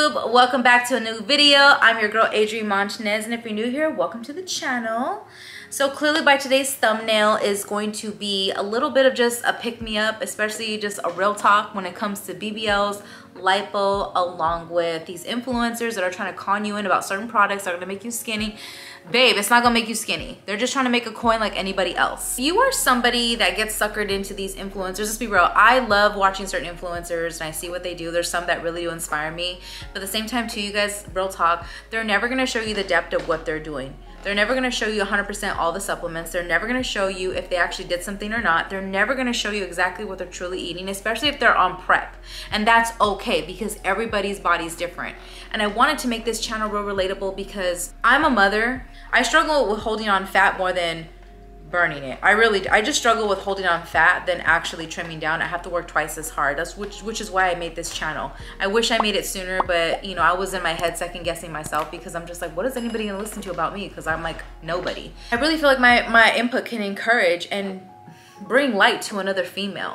YouTube, welcome back to a new video. I'm your girl Adrienne Montanez, and if you're new here, welcome to the channel. So clearly by today's thumbnail is going to be a little bit of just a pick-me-up, especially just a real talk when it comes to BBLs, lipo, along with these influencers that are trying to con you in about certain products that are gonna make you skinny. Babe, it's not gonna make you skinny. They're just trying to make a coin like anybody else. You are somebody that gets suckered into these influencers. Let's be real, I love watching certain influencers and I see what they do. There's some that really do inspire me. But at the same time too, you guys, real talk, they're never gonna show you the depth of what they're doing. They're never gonna show you 100% all the supplements. They're never gonna show you if they actually did something or not. They're never gonna show you exactly what they're truly eating, especially if they're on prep. And that's okay because everybody's body's different. And I wanted to make this channel real relatable because I'm a mother. I struggle with holding on fat more than burning it. I just struggle with holding on fat than actually trimming down. I have to work twice as hard. That's which is why I made this channel. I wish I made it sooner, but you know, I was in my head second guessing myself because I'm just like, what is anybody gonna listen to about me? Because I'm like, nobody. I really feel like my input can encourage and bring light to another female.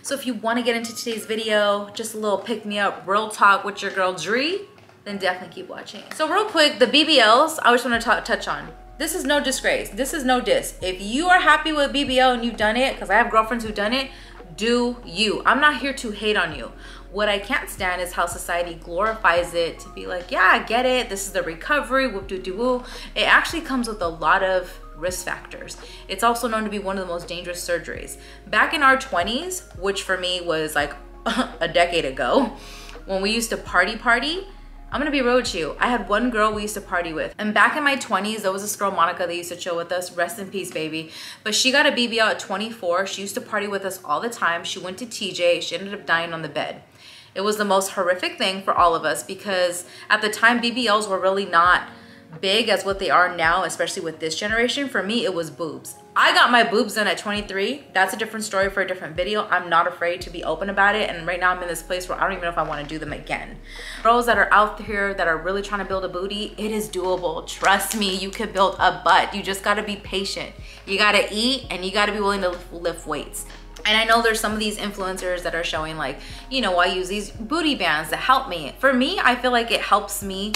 So if you want to get into today's video, just a little pick me up, real talk with your girl Dree, then definitely keep watching. So real quick, the BBLs, I just want to touch on. This is no disgrace. This is no diss. If you are happy with BBL and you've done it, because I have girlfriends who've done it, do you. I'm not here to hate on you. What I can't stand is how society glorifies it to be like, yeah, I get it. This is the recovery, whoop-de-doo-woo. It actually comes with a lot of risk factors. It's also known to be one of the most dangerous surgeries. Back in our 20s, which for me was like a decade ago, when we used to party, I'm gonna be real with you. I had one girl we used to party with. And back in my 20s, there was this girl, Monica, that used to chill with us. Rest in peace, baby. But she got a BBL at 24. She used to party with us all the time. She went to TJ. She ended up dying on the bed. It was the most horrific thing for all of us because at the time, BBLs were really not big as what they are now, especially with this generation. For me, it was boobs. I got my boobs done at 23. That's a different story for a different video. I'm not afraid to be open about it. And right now I'm in this place where I don't even know if I want to do them again. Girls that are out here that are really trying to build a booty, it is doable. Trust me, you can build a butt. You just got to be patient. You got to eat and you got to be willing to lift weights. And I know there's some of these influencers that are showing like, you know, I use these booty bands to help me. For me, I feel like it helps me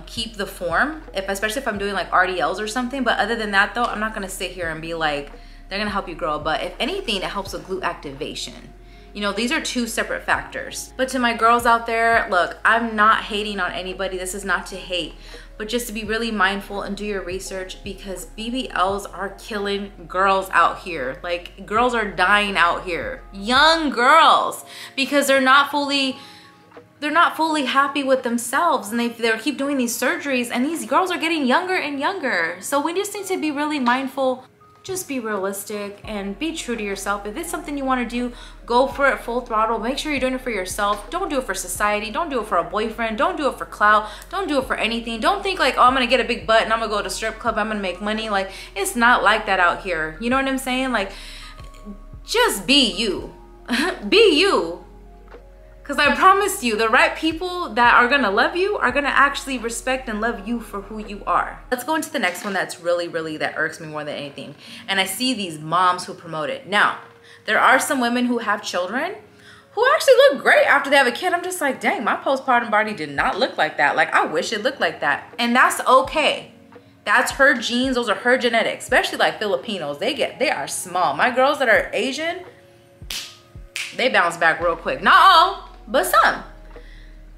keep the form, especially if I'm doing like RDLs or something. But other than that though, I'm not gonna sit here and be like, they're gonna help you grow a butt. If anything, it helps with glute activation. You know, these are two separate factors. But to my girls out there, look, I'm not hating on anybody. This is not to hate, but just to be really mindful and do your research because BBLs are killing girls out here. Like, girls are dying out here. Young girls, because they're not fully happy with themselves and they keep doing these surgeries and these girls are getting younger and younger. So we just need to be really mindful. Just be realistic and be true to yourself. If it's something you want to do, go for it full throttle. Make sure you're doing it for yourself. Don't do it for society. Don't do it for a boyfriend. Don't do it for clout. Don't do it for anything. Don't think like, oh, I'm gonna get a big butt and I'm gonna go to a strip club, I'm gonna make money. Like, it's not like that out here. You know what I'm saying? Like, just be you. Be you. Because I promise you, the right people that are gonna love you are gonna actually respect and love you for who you are. Let's go into the next one that's really, that irks me more than anything. And I see these moms who promote it. Now, there are some women who have children who actually look great after they have a kid. I'm just like, dang, my postpartum body did not look like that. Like, I wish it looked like that. And that's okay. That's her genes, those are her genetics, especially like Filipinos. They are small. My girls that are Asian, they bounce back real quick. Not all, but some.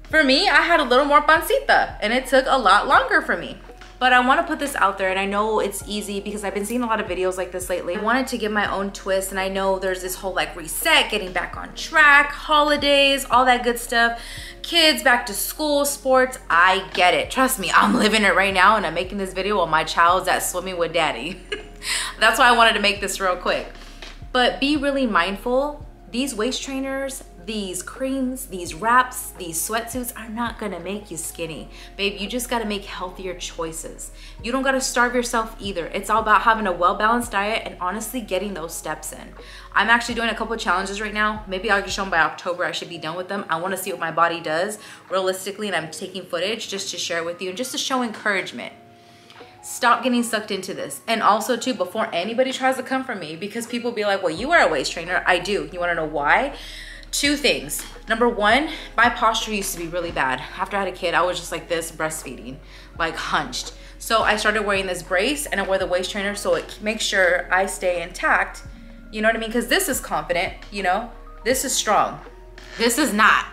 For me, I had a little more pancita and it took a lot longer for me. But I want to put this out there, and I know it's easy because I've been seeing a lot of videos like this lately. I wanted to give my own twist, and I know there's this whole like reset, getting back on track, holidays, all that good stuff. Kids back to school, sports, I get it. Trust me, I'm living it right now and I'm making this video while my child's at swimming with daddy. That's why I wanted to make this real quick. But be really mindful. These waist trainers, these creams, these wraps, these sweatsuits are not gonna make you skinny. Babe, you just gotta make healthier choices. You don't gotta starve yourself either. It's all about having a well-balanced diet and honestly getting those steps in. I'm actually doing a couple of challenges right now. Maybe I'll get shown by October. I should be done with them. I wanna see what my body does realistically, and I'm taking footage just to share with you and just to show encouragement. Stop getting sucked into this. And also too, before anybody tries to come for me, because people be like, well, you are a waist trainer. I do. You wanna know why? Two things. Number one, my posture used to be really bad. After I had a kid, I was just like this breastfeeding, like hunched. So I started wearing this brace and I wear the waist trainer so it makes sure I stay intact. You know what I mean? Because this is confident, you know? This is strong. This is not.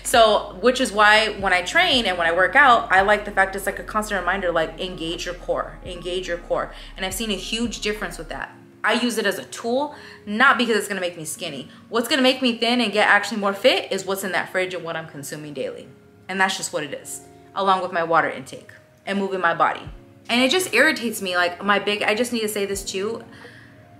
So, which is why when I train and when I work out, I like the fact it's like a constant reminder, like engage your core, engage your core. And I've seen a huge difference with that. I use it as a tool, not because it's gonna make me skinny. What's gonna make me thin and get actually more fit is what's in that fridge and what I'm consuming daily. And that's just what it is, along with my water intake and moving my body. And it just irritates me, like I just need to say this too,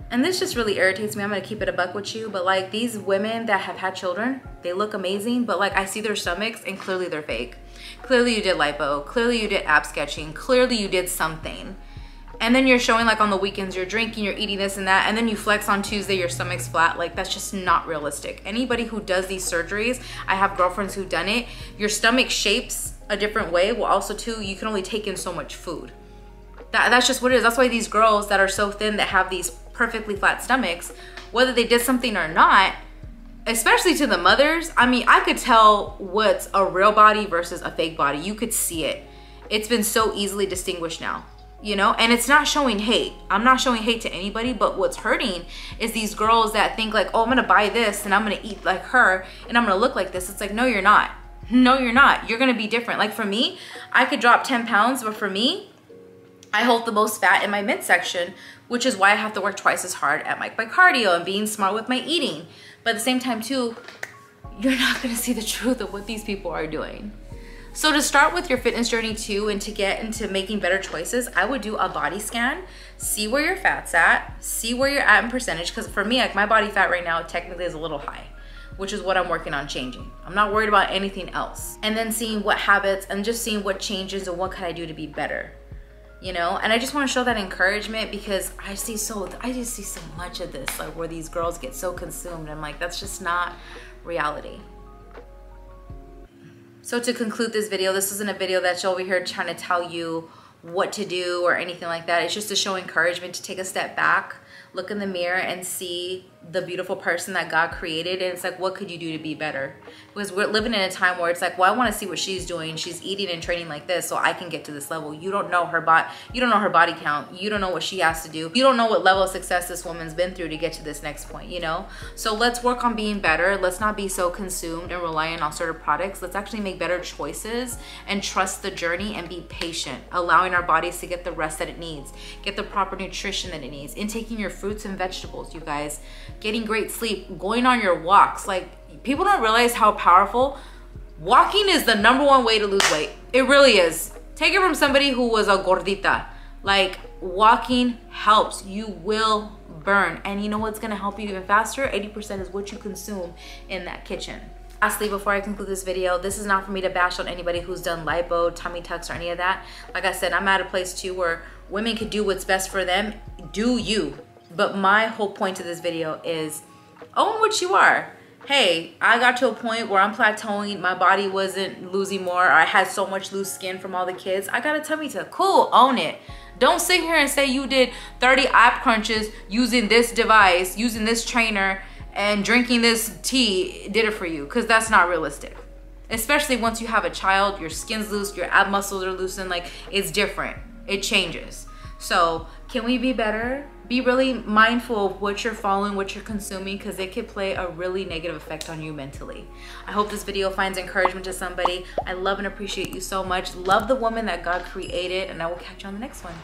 and this just really irritates me. I'm gonna keep it a buck with you, but like these women that have had children, they look amazing, but like I see their stomachs and clearly they're fake. Clearly you did lipo, clearly you did ab sketching, clearly you did something. And then you're showing like on the weekends, you're drinking, you're eating this and that, and then you flex on Tuesday, your stomach's flat. Like that's just not realistic. Anybody who does these surgeries, I have girlfriends who've done it, your stomach shapes a different way. Well, also too, you can only take in so much food. That's just what it is. That's why these girls that are so thin that have these perfectly flat stomachs, whether they did something or not, especially to the mothers, I mean, I could tell what's a real body versus a fake body. You could see it. It's been so easily distinguished now, you know? And it's not showing hate. I'm not showing hate to anybody, but what's hurting is these girls that think like, oh, I'm gonna buy this and I'm gonna eat like her and I'm gonna look like this. It's like, no, you're not. No, you're not. You're gonna be different. Like for me, I could drop 10 pounds, but for me, I hold the most fat in my midsection, which is why I have to work twice as hard at my cardio and being smart with my eating. But at the same time too, you're not gonna see the truth of what these people are doing. So to start with your fitness journey too, and to get into making better choices, I would do a body scan, see where your fat's at, see where you're at in percentage. Because for me, like my body fat right now technically is a little high, which is what I'm working on changing. I'm not worried about anything else. And then seeing what habits and just seeing what changes and what can I do to be better. You know, and I just want to show that encouragement because I just see so much of this, like where these girls get so consumed. I'm like, that's just not reality. So to conclude this video, this isn't a video that's over here trying to tell you what to do or anything like that. It's just to show encouragement to take a step back, look in the mirror and see the beautiful person that God created. And it's like, what could you do to be better? Because we're living in a time where it's like, well, I want to see what she's doing. She's eating and training like this, so I can get to this level. You don't know her body count. You don't know what she has to do. You don't know what level of success this woman's been through to get to this next point, you know? So let's work on being better. Let's not be so consumed and reliant on certain products. Let's actually make better choices and trust the journey and be patient, allowing our bodies to get the rest that it needs, get the proper nutrition that it needs, intaking your fruits and vegetables, you guys, getting great sleep, going on your walks. Like, people don't realize how powerful walking is. The #1 way to lose weight. It really is. Take it from somebody who was a gordita. Like, walking helps. You will burn. And you know what's gonna help you even faster? 80% is what you consume in that kitchen. Lastly, before I conclude this video, this is not for me to bash on anybody who's done lipo, tummy tucks, or any of that. Like I said, I'm at a place too where women could do what's best for them. Do you. But my whole point to this video is own what you are. Hey, I got to a point where I'm plateauing, my body wasn't losing more, or I had so much loose skin from all the kids. I got a tummy tuck. Cool, own it. Don't sit here and say you did 30 ab crunches using this device, using this trainer, and drinking this tea did it for you, because that's not realistic. Especially once you have a child, your skin's loose, your ab muscles are loosened, like it's different, it changes. So can we be better? Be really mindful of what you're following, what you're consuming, because it could play a really negative effect on you mentally. I hope this video finds encouragement to somebody. I love and appreciate you so much. Love the woman that God created, and I will catch you on the next one.